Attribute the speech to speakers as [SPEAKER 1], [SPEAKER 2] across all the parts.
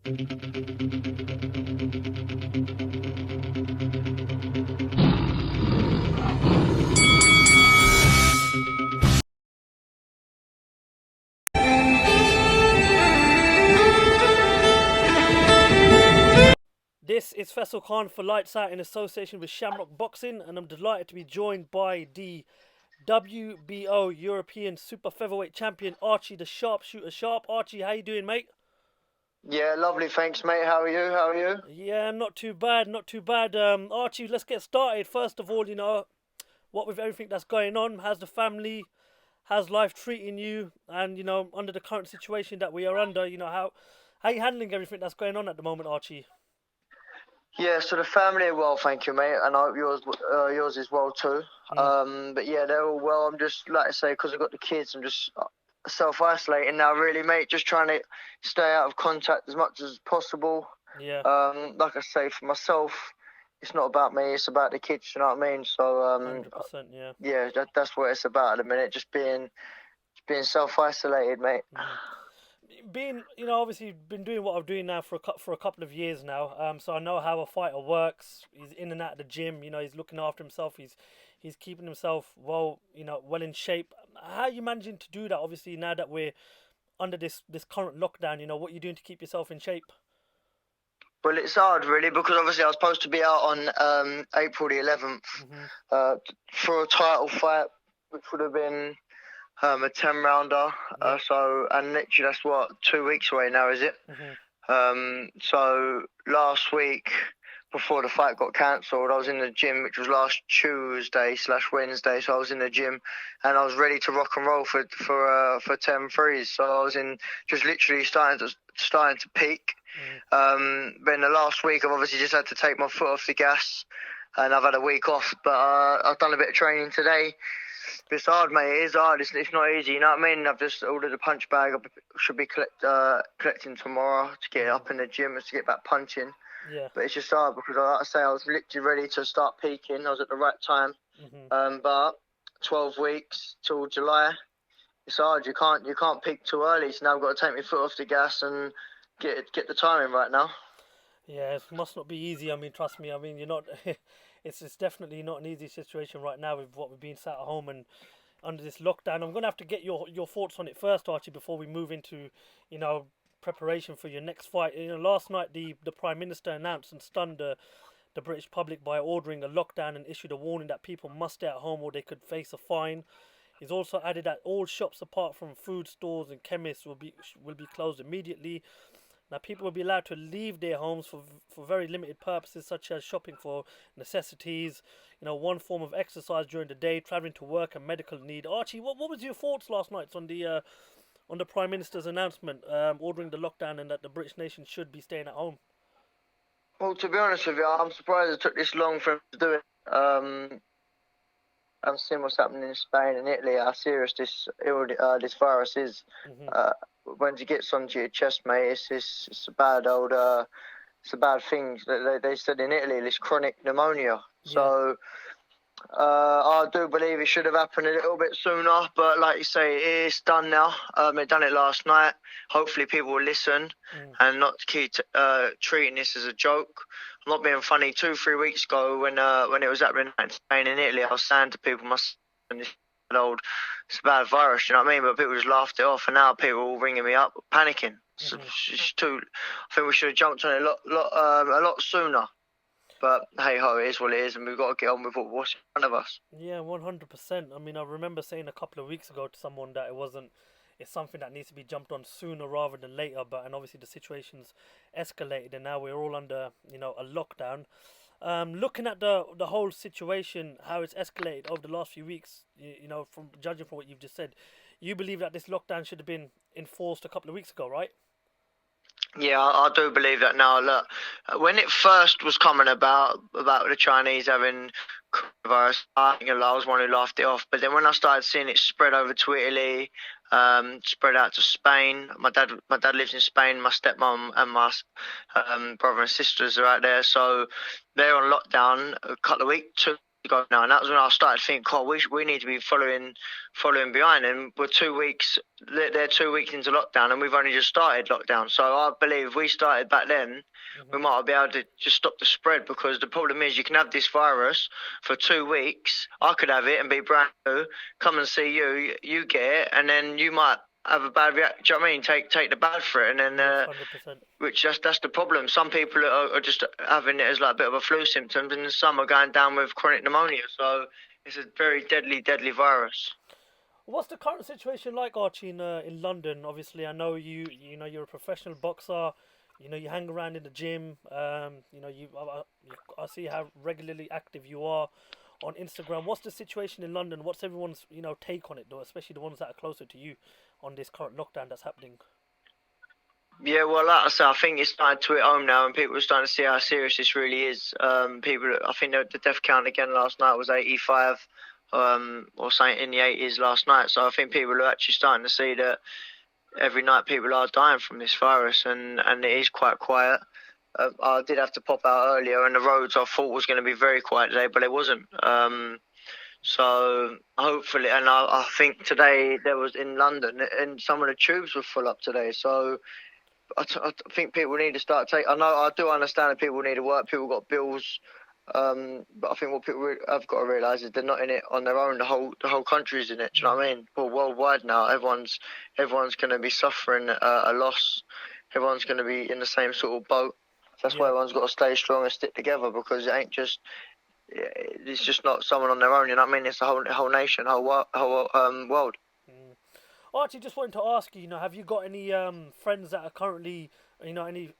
[SPEAKER 1] This is Faisal Khan for Lights Out in association with Shamrock Boxing, and I'm delighted to be joined by the WBO European Super-Featherweight champion, Archie the Sharpshooter Sharp. Archie, how you doing, mate?
[SPEAKER 2] Yeah, lovely. Thanks, mate. How are you? How are you?
[SPEAKER 1] Yeah, not too bad, not too bad. Archie, let's get started. First of all, what with everything that's going on, how's the family, how's life treating you, and under the current situation that we are under, how you handling everything that's going on at the moment, Archie?
[SPEAKER 2] Yeah, so the family are well, thank you, mate, and I hope yours is well too. But yeah, they're all well. I'm just, like I say, because I've got the kids, I'm just self-isolating now, really, mate. Just trying to stay out of contact as much as possible.
[SPEAKER 1] Yeah.
[SPEAKER 2] Like I say, for myself, it's not about me; it's about the kids. You know what I mean? So
[SPEAKER 1] 100%, yeah.
[SPEAKER 2] yeah, that's what it's about at the minute. Just being self-isolated, mate.
[SPEAKER 1] Being, obviously been doing what I'm doing now for a couple of years now. So I know how a fighter works. He's in and out of the gym. He's looking after himself. He's keeping himself well in shape. How are you managing to do that? Obviously, now that we're under this current lockdown, what are you doing to keep yourself in shape?
[SPEAKER 2] Well, it's hard, really, because obviously I was supposed to be out on April the 11th for a title fight, which would have been a 10-rounder. So, and literally that's what, 2 weeks away now, is it? So last week, before the fight got cancelled, I was in the gym, which was last Tuesday/Wednesday. So I was in the gym, and I was ready to rock and roll for 10 threes. So I was in just literally starting to peak. But in the last week, I've obviously just had to take my foot off the gas, and I've had a week off. But I've done a bit of training today. It's hard, mate. It is hard. It's not easy. You know what I mean? I've just ordered a punch bag. I should be collecting tomorrow to get up in the gym and to get back punching.
[SPEAKER 1] Yeah.
[SPEAKER 2] But it's just hard because, like I say, I was literally ready to start peaking. I was at the right time. But 12 weeks till July, it's hard. You can't peak too early. So now I've got to take my foot off the gas and get the timing right now.
[SPEAKER 1] Yeah, it must not be easy. I mean, trust me. I mean, you're not. It's definitely not an easy situation right now with what we've been sat at home and under this lockdown. I'm gonna have to get your thoughts on it first, Archie, before we move into preparation for your next fight. Last night the Prime Minister announced and stunned the British public by ordering a lockdown and issued a warning that people must stay at home or they could face a fine. He's also added that all shops apart from food stores and chemists will be closed immediately. Now, people will be allowed to leave their homes for very limited purposes, such as shopping for necessities, one form of exercise during the day, travelling to work, and medical need. Archie, what was your thoughts last night on the Prime Minister's announcement ordering the lockdown and that the British nation should be staying at home?
[SPEAKER 2] Well, to be honest with you, I'm surprised it took this long for him to do it. I'm seeing what's happening in Spain and Italy, how serious this virus is. Once it gets onto your chest, mate, it's a bad thing. They said in Italy, this chronic pneumonia. Yeah. So I do believe it should have happened a little bit sooner, but like you say, it's done now. They done it last night. Hopefully people will listen and not keep treating this as a joke. I'm not being funny. 2-3 weeks ago when it was happening in Spain and Italy, I was saying to people, it's a bad virus, you know what I mean? But people just laughed it off, and now people are all ringing me up, panicking. I think we should have jumped on it a lot sooner. But hey ho, it is what it is, and we've got to get on with what's in front of us.
[SPEAKER 1] Yeah, 100%. I mean, I remember saying a couple of weeks ago to someone that it's something that needs to be jumped on sooner rather than later. And obviously the situation's escalated, and now we're all under a lockdown. Looking at the whole situation, how it's escalated over the last few weeks, from judging from what you've just said, you believe that this lockdown should have been enforced a couple of weeks ago, right?
[SPEAKER 2] Yeah, I do believe that now. Look, when it first was coming about the Chinese having coronavirus, I was one who laughed it off. But then when I started seeing it spread over to Italy, spread out to Spain, my dad lives in Spain. My stepmom and my brother and sisters are out there, so they're on lockdown a couple of weeks, ago now, and that was when I started to think, oh, we need to be following behind. And we're 2 weeks, they're 2 weeks into lockdown, and we've only just started lockdown. So I believe if we started back then, we might be able to just stop the spread, because the problem is you can have this virus for 2 weeks. I could have it and be brand new, come and see you, you get it, and then you might have a bad reaction. Do you know what I mean? Take the bad for it, and then
[SPEAKER 1] 100%.
[SPEAKER 2] which that's the problem. Some people are just having it as like a bit of a flu symptom, and some are going down with chronic pneumonia. So it's a very deadly virus.
[SPEAKER 1] What's the current situation like, Archie, in London? Obviously, I know you're a professional boxer. You hang around in the gym. I see how regularly active you are on Instagram. What's the situation in London? What's everyone's take on it, though, especially the ones that are closer to you on this current lockdown that's happening?
[SPEAKER 2] Yeah, well, like I said, I think it's starting to hit home now, and people are starting to see how serious this really is. I think the death count again last night was 85, or something in the 80s last night. So I think people are actually starting to see that every night people are dying from this virus, and it is quite quiet. I did have to pop out earlier, and the roads I thought was going to be very quiet today, but it wasn't. So hopefully, and I think today there was in London, and some of the tubes were full up today. So I think people need to start taking. I do understand that people need to work. People got bills. But I think what people have got to realise is they're not in it on their own. The whole country's in it. Do you know what I mean? Well, worldwide now, everyone's going to be suffering a loss. Everyone's going to be in the same sort of boat. That's why everyone's got to stay strong and stick together, because it ain't just. It's just not someone on their own. You know what I mean? It's the whole nation, whole world.
[SPEAKER 1] Archie, just wanted to ask you, have you got any friends that are currently, any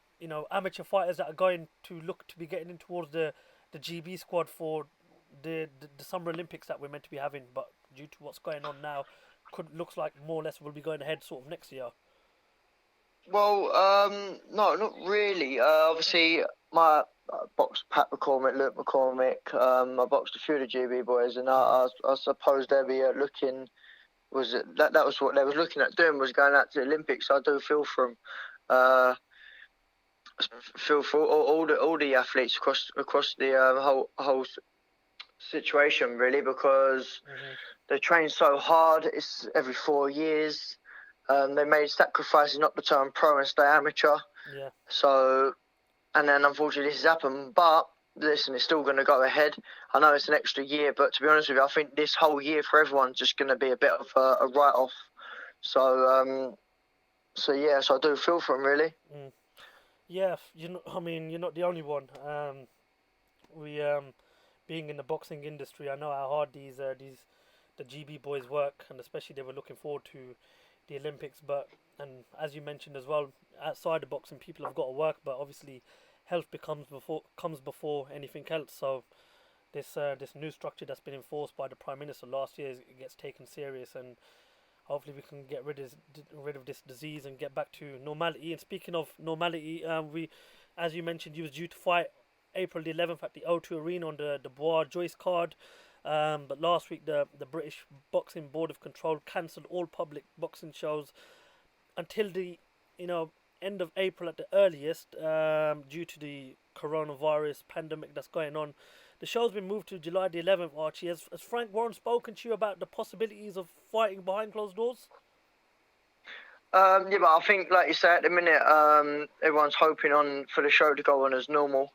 [SPEAKER 1] amateur fighters that are going to look to be getting in towards the GB squad for the Summer Olympics that we're meant to be having, but due to what's going on now, looks like more or less will be going ahead sort of next year?
[SPEAKER 2] Well, no, not really. Obviously, my boxed Pat McCormick, Luke McCormick. I boxed a few of the GB boys, and I suppose they'll be looking. That was what they was looking at doing, was going out to the Olympics. So I do feel for them. Feel for all the athletes across the whole situation, really, because they train so hard. It's every 4 years. They made sacrifices not to turn pro and stay amateur.
[SPEAKER 1] Yeah.
[SPEAKER 2] So, and then unfortunately this has happened. But listen, it's still going to go ahead. I know it's an extra year, but to be honest with you, I think this whole year for everyone's just going to be a bit of a write-off. So, so I do feel for them, really.
[SPEAKER 1] Yeah, you're not the only one. We being in the boxing industry, I know how hard the GB boys work, and especially they were looking forward to the Olympics. And as you mentioned as well, outside of boxing, people have got to work, but obviously health comes before anything else. So this new structure that's been enforced by the Prime Minister last year gets taken serious, and hopefully we can get rid of this disease and get back to normality. And speaking of normality, as you mentioned, you was due to fight April the 11th at the O2 Arena on the Bois Joyce card. But last week the British Boxing Board of Control cancelled all public boxing shows until the end of April at the earliest, due to the coronavirus pandemic that's going on. The show's been moved to July the 11th, Archie. Has Frank Warren spoken to you about the possibilities of fighting behind closed doors?
[SPEAKER 2] Yeah, but I think, like you say, at the minute, everyone's hoping for the show to go on as normal.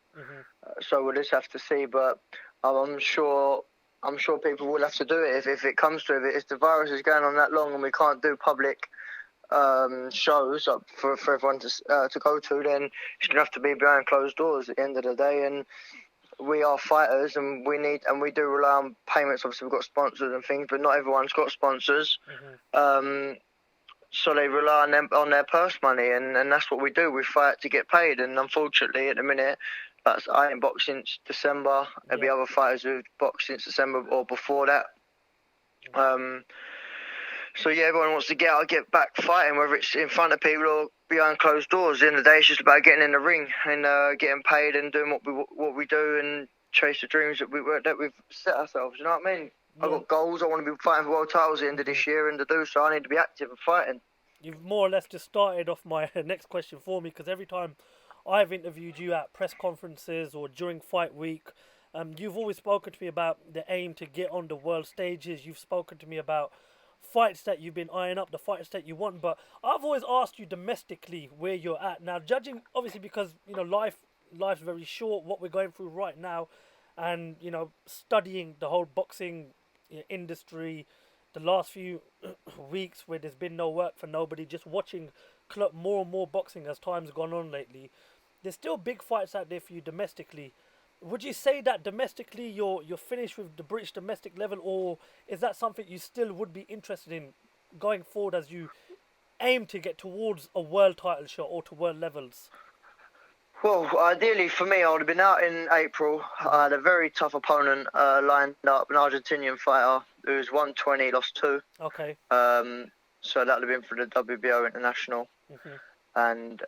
[SPEAKER 2] So we'll just have to see. But I'm sure people will have to do it if it comes to it. If the virus is going on that long and we can't do public shows for everyone to go to, then it's gonna have to be behind closed doors at the end of the day. And we are fighters, and we do rely on payments. Obviously, we've got sponsors and things, but not everyone's got sponsors. So they rely on their purse money, and that's what we do. We fight to get paid, and unfortunately, at the minute, I ain't boxed since December. There'll be other fighters who've boxed since December or before that. So everyone wants to get back fighting, whether it's in front of people or behind closed doors. At the end of the day, it's just about getting in the ring and getting paid and doing what we do and chase the dreams that we've set ourselves. You know what I mean? Yeah. I've got goals. I want to be fighting for world titles at the end of this year, and to do so, I need to be active and fighting.
[SPEAKER 1] You've more or less just started off my next question for me, because every time I've interviewed you at press conferences or during fight week, You've always spoken to me about the aim to get on the world stages. You've spoken to me about fights that you've been eyeing up, the fights that you want. But I've always asked you domestically where you're at now. Judging obviously because life's very short. What we're going through right now, and studying the whole boxing industry, the last few weeks where there's been no work for nobody, just watching more and more boxing as time's gone on lately. There's still big fights out there for you domestically. Would you say that domestically you're finished with the British domestic level, or is that something you still would be interested in going forward as you aim to get towards a world title shot or to world levels?
[SPEAKER 2] Well, ideally for me, I would have been out in April. I had a very tough opponent lined up, an Argentinian fighter who's 120, lost 2.
[SPEAKER 1] Okay.
[SPEAKER 2] So that would have been for the WBO International. And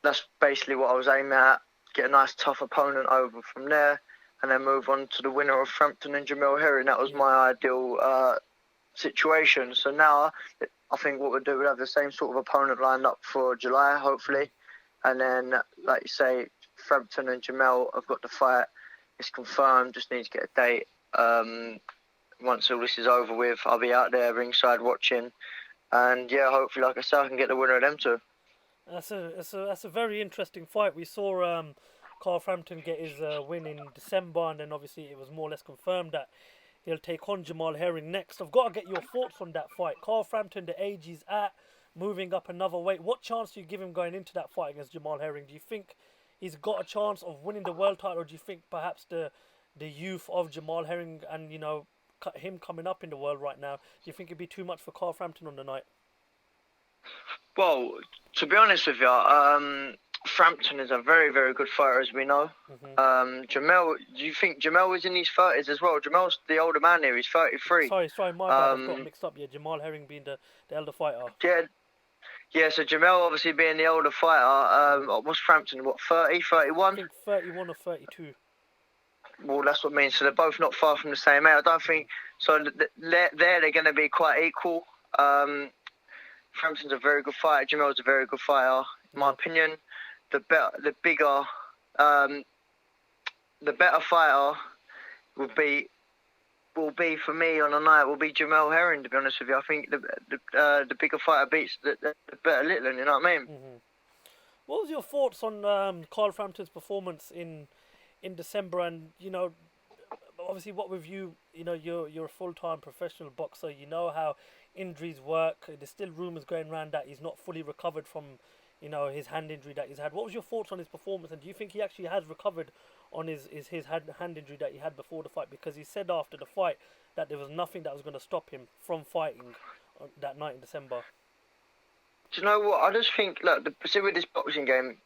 [SPEAKER 2] that's basically what I was aiming at. Get a nice tough opponent over from there, and then move on to the winner of Frampton and Jamal Herring. That was my ideal situation. So now I think what we'll do, we'll have the same sort of opponent lined up for July, hopefully. And then, like you say, Frampton and Jamal have got the fight. It's confirmed, just need to get a date. Once all this is over with, I'll be out there ringside watching. And yeah, hopefully, like I said, I can get the winner of them two.
[SPEAKER 1] That's a very interesting fight. We saw Carl Frampton get his win in December, and then obviously it was more or less confirmed that he'll take on Jamal Herring next. I've got to get your thoughts on that fight. Carl Frampton, the age he's at, moving up another weight. What chance do you give him going into that fight against Jamal Herring? Do you think he's got a chance of winning the world title, or do you think perhaps the youth of Jamal Herring and him coming up in the world right now, do you think it'd be too much for Carl Frampton on the night?
[SPEAKER 2] Well, to be honest with you, Frampton is a very, very good fighter, as we know. Jamal, do you think Jamal is in his 30s as well? Jamal's the older man here, he's 33.
[SPEAKER 1] Sorry, my bad, I've got mixed up. Yeah, Jamal Herring being the elder fighter.
[SPEAKER 2] Yeah, so Jamal obviously being the older fighter, what's Frampton, 30, 31?
[SPEAKER 1] I think 31 or 32.
[SPEAKER 2] Well, that's what I mean, so they're both not far from the same age. I don't think, so they're going to be quite equal. Frampton's a very good fighter. Jamal's a very good fighter. In my opinion, the better fighter will be for me on the night will be Jamal Herring. To be honest with you, I think the bigger fighter beats the better little. You know what I mean?
[SPEAKER 1] What was your thoughts on Carl Frampton's performance in December? And obviously, what with you, you're a full-time professional boxer. You know how injuries work. There's still rumours going around that he's not fully recovered from, his hand injury that he's had. What was your thoughts on his performance, and do you think he actually has recovered on his hand injury that he had before the fight? Because he said after the fight that there was nothing that was going to stop him from fighting that night in December.
[SPEAKER 2] Do you know what? I just think, look, see with this boxing game,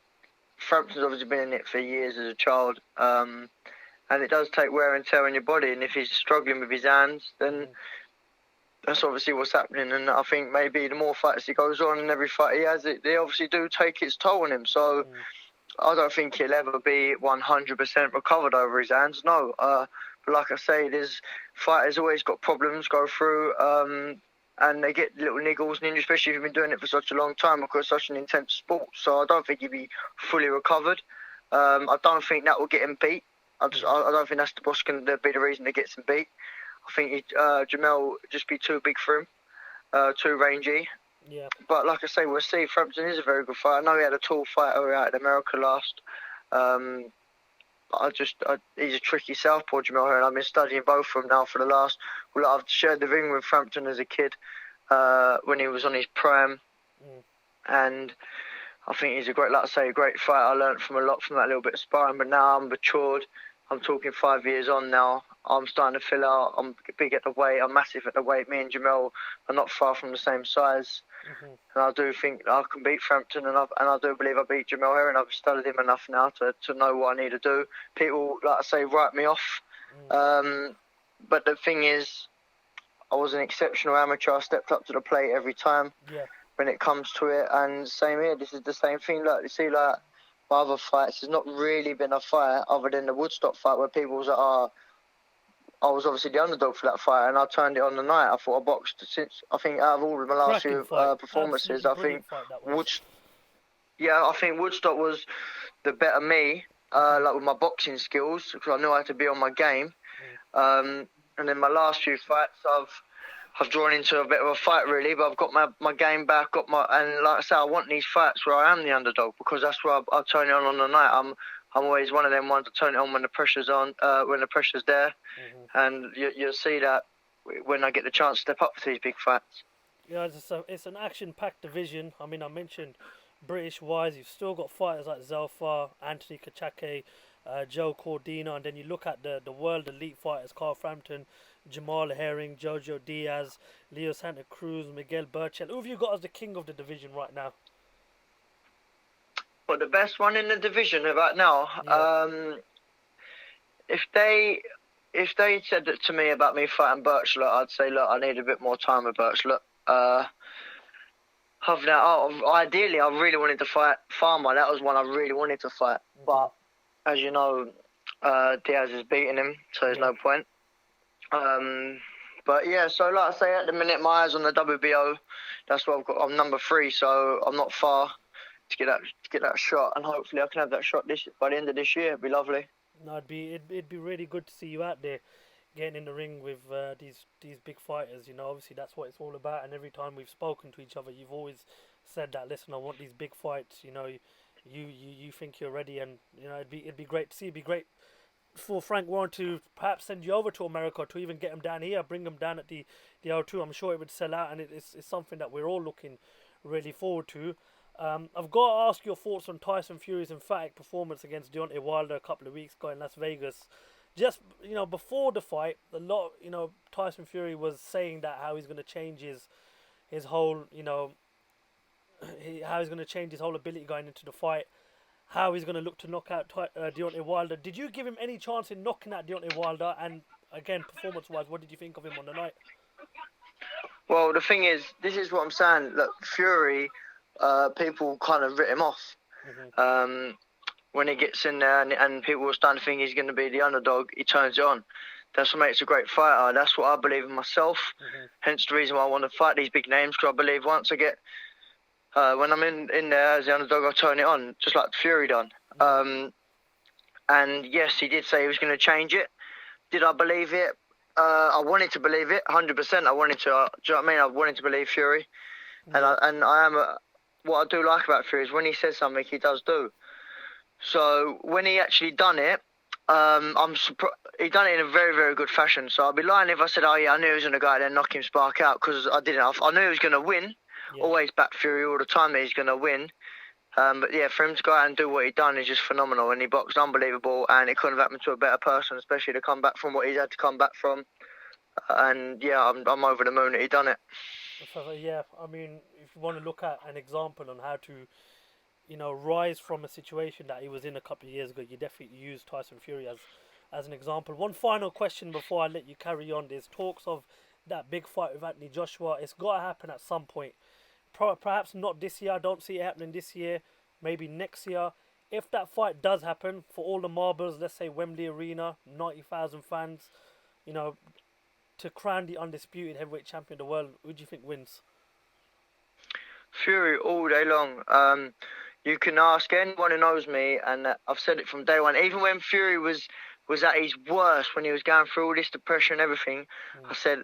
[SPEAKER 2] Frampton's obviously been in it for years as a child, and it does take wear and tear on your body, and if he's struggling with his hands, then that's obviously what's happening. And I think maybe the more fights he goes on and every fight he has, they obviously do take its toll on him. So I don't think he'll ever be 100% recovered over his hands, no. But like I say, fighters always got problems go through, and they get little niggles and injuries, especially if you've been doing it for such a long time because it's such an intense sport. So I don't think he'll be fully recovered. I don't think that will get him beat. I don't think that's what's going to be the reason that gets him beat. I think Jamal would just be too big for him, too rangy.
[SPEAKER 1] Yeah.
[SPEAKER 2] But like I say, we'll see. Frampton is a very good fighter. I know he had a tall fighter out in America last. He's a tricky southpaw, Jamal Herring. I've been studying both of them now for the last. Well, I've shared the ring with Frampton as a kid when he was on his prime, and I think he's a great fighter. I learnt from a lot from that little bit of sparring, but now I'm matured. I'm talking 5 years on now. I'm starting to fill out. I'm big at the weight. I'm massive at the weight. Me and Jamal are not far from the same size. And I do think I can beat Frampton, and I do believe I beat Jamal Herring. I've studied him enough now to know what I need to do. People, like I say, write me off. But the thing is, I was an exceptional amateur. I stepped up to the plate every time when it comes to it. And same here. This is the same thing. Like, you see, like my other fights, there's not really been a fight other than the Woodstock fight where people was like, I was obviously the underdog for that fight, and I turned it on the night. I thought I boxed since, I think out of all of my last few performances, I think I think Woodstock was the better me. like with my boxing skills, because I knew I had to be on my game. And then my last few fights, I've drawn into a bit of a fight really, but I've got my game back, and like I say, I want these fights where I am the underdog, because that's where I turn it on the night. I'm always one of them ones to turn it on when the pressure's on, when the pressure's there, and you'll see that when I get the chance to step up for these big fights.
[SPEAKER 1] Yeah, it's an action-packed division. I mean, I mentioned British-wise, you've still got fighters like Zelfa, Anthony Kachake, Joe Cordina, and then you look at the world elite fighters: Carl Frampton, Jamal Herring, Jojo Diaz, Leo Santa Cruz, Miguel Burchell. Who have you got as the king of the division right now?
[SPEAKER 2] Well, the best one in the division right now.
[SPEAKER 1] Yeah.
[SPEAKER 2] If they said that to me about me fighting Burchell, I'd say, look, I need a bit more time with Burchell. Ideally, I really wanted to fight Farmer. That was one I really wanted to fight. But as you know, Diaz is beating him, so there's no point. But yeah, so like I say, at the minute, my eyes on the WBO. That's what I've got. I'm number 3, so I'm not far to get that shot, and hopefully I can have that shot by the end of this year. It'd be lovely.
[SPEAKER 1] No, it'd be really good to see you out there, getting in the ring with these big fighters. You know, obviously that's what it's all about. And every time we've spoken to each other, you've always said that. Listen, I want these big fights. You know, you think you're ready, and you know it'd be great to see. It'd be great for Frank Warren to perhaps send you over to America, to even get him down here, bring him down at the O2. I'm sure it would sell out, and it's something that we're all looking really forward to. I've got to ask your thoughts on Tyson Fury's emphatic performance against Deontay Wilder a couple of weeks ago in Las Vegas. Just, you know, before the fight, Tyson Fury was saying that how he's going to change his whole, how he's going to change his whole ability going into the fight, how he's going to look to knock out Deontay Wilder. Did you give him any chance in knocking out Deontay Wilder? And again, performance-wise, what did you think of him on the night?
[SPEAKER 2] Well, the thing is, this is what I'm saying. Look, Fury, people kind of writ him off. When he gets in there and people are starting to think he's going to be the underdog, he turns it on. That's what makes a great fighter. That's what I believe in myself. Hence the reason why I want to fight these big names, because I believe once I get, when I'm in there as the underdog, I'll turn it on, just like Fury done. And yes, he did say he was going to change it. Did I believe it? I wanted to believe it, 100%. I wanted to. Do you know what I mean? I wanted to believe Fury, and I am. What I do like about Fury is when he says something, he does do. So when he actually done it, I'm surprised. He done it in a very, very good fashion. So I'd be lying if I said, "Oh yeah, I knew he was going to go out there and knock him spark out," because I didn't. I knew he was going to win. Yeah. Always back Fury all the time that he's going to win. But yeah, for him to go out and do what he done is just phenomenal, and he boxed unbelievable, and it couldn't have happened to a better person, especially to come back from what he's had to come back from. And yeah, I'm over the moon that he done it.
[SPEAKER 1] So, yeah, I mean, if you want to look at an example on how to, rise from a situation that he was in a couple of years ago, you definitely use Tyson Fury as an example. One final question before I let you carry on. There's talks of that big fight with Anthony Joshua. It's got to happen at some point. Perhaps not this year. I don't see it happening this year. Maybe next year. If that fight does happen, for all the marbles, let's say Wembley Arena, 90,000 fans, to crown the undisputed heavyweight champion of the world, who do you think wins?
[SPEAKER 2] Fury all day long. You can ask anyone who knows me, and I've said it from day one. Even when Fury was at his worst, when he was going through all this depression and everything, I said,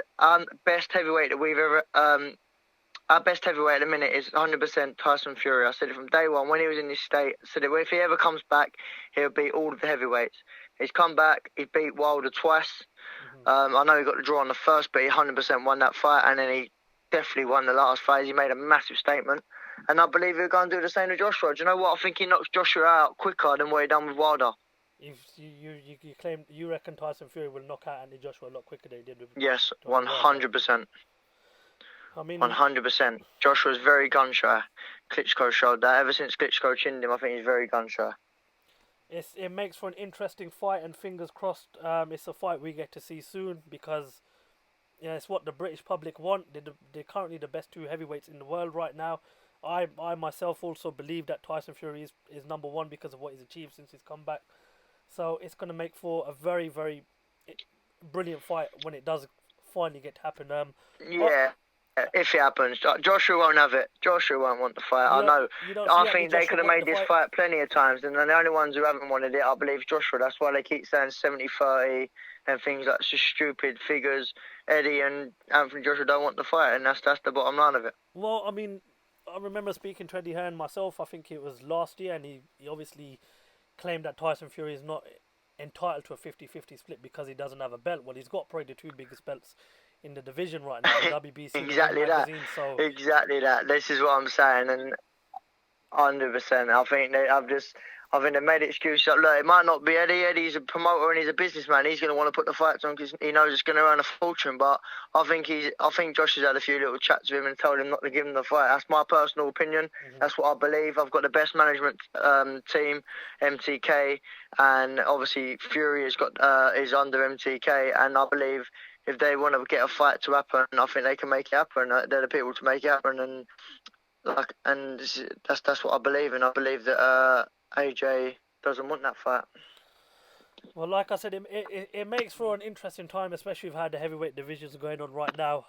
[SPEAKER 2] best heavyweight that we've ever... our best heavyweight at the minute is 100% Tyson Fury. I said it from day one when he was in this state. I said if he ever comes back, he'll beat all of the heavyweights. He's come back. He beat Wilder twice. I know he got the draw on the first, but he 100% won that fight, and then he definitely won the last fight. He made a massive statement, and I believe he'll go and do the same to Joshua. Do you know what? I think he knocks Joshua out quicker than what he done with Wilder.
[SPEAKER 1] You reckon Tyson Fury will knock out Anthony Joshua a lot quicker than he did with?
[SPEAKER 2] Yes, 100%.
[SPEAKER 1] I mean,
[SPEAKER 2] 100%. Joshua's very gun shy. Klitschko showed that. Ever since Klitschko chinned him, I think he's very gun shy.
[SPEAKER 1] It makes for an interesting fight, and fingers crossed, it's a fight we get to see soon, because it's what the British public want. They're currently the best two heavyweights in the world right now. I myself also believe that Tyson Fury is number one because of what he's achieved since his comeback. So it's going to make for a very, very brilliant fight when it does finally get to happen.
[SPEAKER 2] Yeah. if it happens. Joshua won't have it. Joshua won't want the fight. I know. I think they could have made this fight plenty of times, and the only ones who haven't wanted it, I believe, Joshua. That's why they keep saying 70-30 and things like just stupid figures. Eddie and Anthony Joshua don't want the fight, and that's the bottom line of it.
[SPEAKER 1] Well, I mean, I remember speaking to Eddie Hearn myself. I think it was last year, and he obviously claimed that Tyson Fury is not entitled to a 50-50 split because he doesn't have a belt. Well, he's got probably the two biggest belts in the division right now, the WBC.
[SPEAKER 2] Exactly that.
[SPEAKER 1] Magazine, so.
[SPEAKER 2] Exactly that. This is what I'm saying, and 100%. I think they made excuses. Look, it might not be Eddie. Eddie's a promoter and he's a businessman. He's going to want to put the fights on because he knows it's going to earn a fortune. But I think Josh has had a few little chats with him and told him not to give him the fight. That's my personal opinion. Mm-hmm. That's what I believe. I've got the best management team, MTK, and obviously Fury is under MTK, and I believe if they want to get a fight to happen, I think they can make it happen. They're the people to make it happen, and that's what I believe in. I believe that AJ doesn't want that fight.
[SPEAKER 1] Well, like I said, it makes for an interesting time, especially with how the heavyweight divisions are going on right now.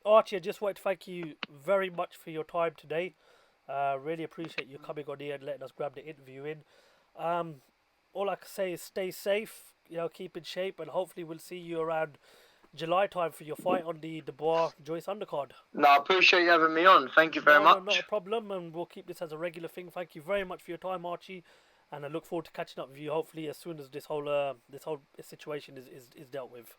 [SPEAKER 1] Archie, I just want to thank you very much for your time today. Really appreciate you coming on here and letting us grab the interview in. All I can say is stay safe, keep in shape, and hopefully we'll see you around July time for your fight on the Dubois-Joyce undercard.
[SPEAKER 2] No, I appreciate you having me on. Thank you very much.
[SPEAKER 1] No, not a problem, and we'll keep this as a regular thing. Thank you very much for your time, Archie, and I look forward to catching up with you hopefully as soon as this whole situation is dealt with.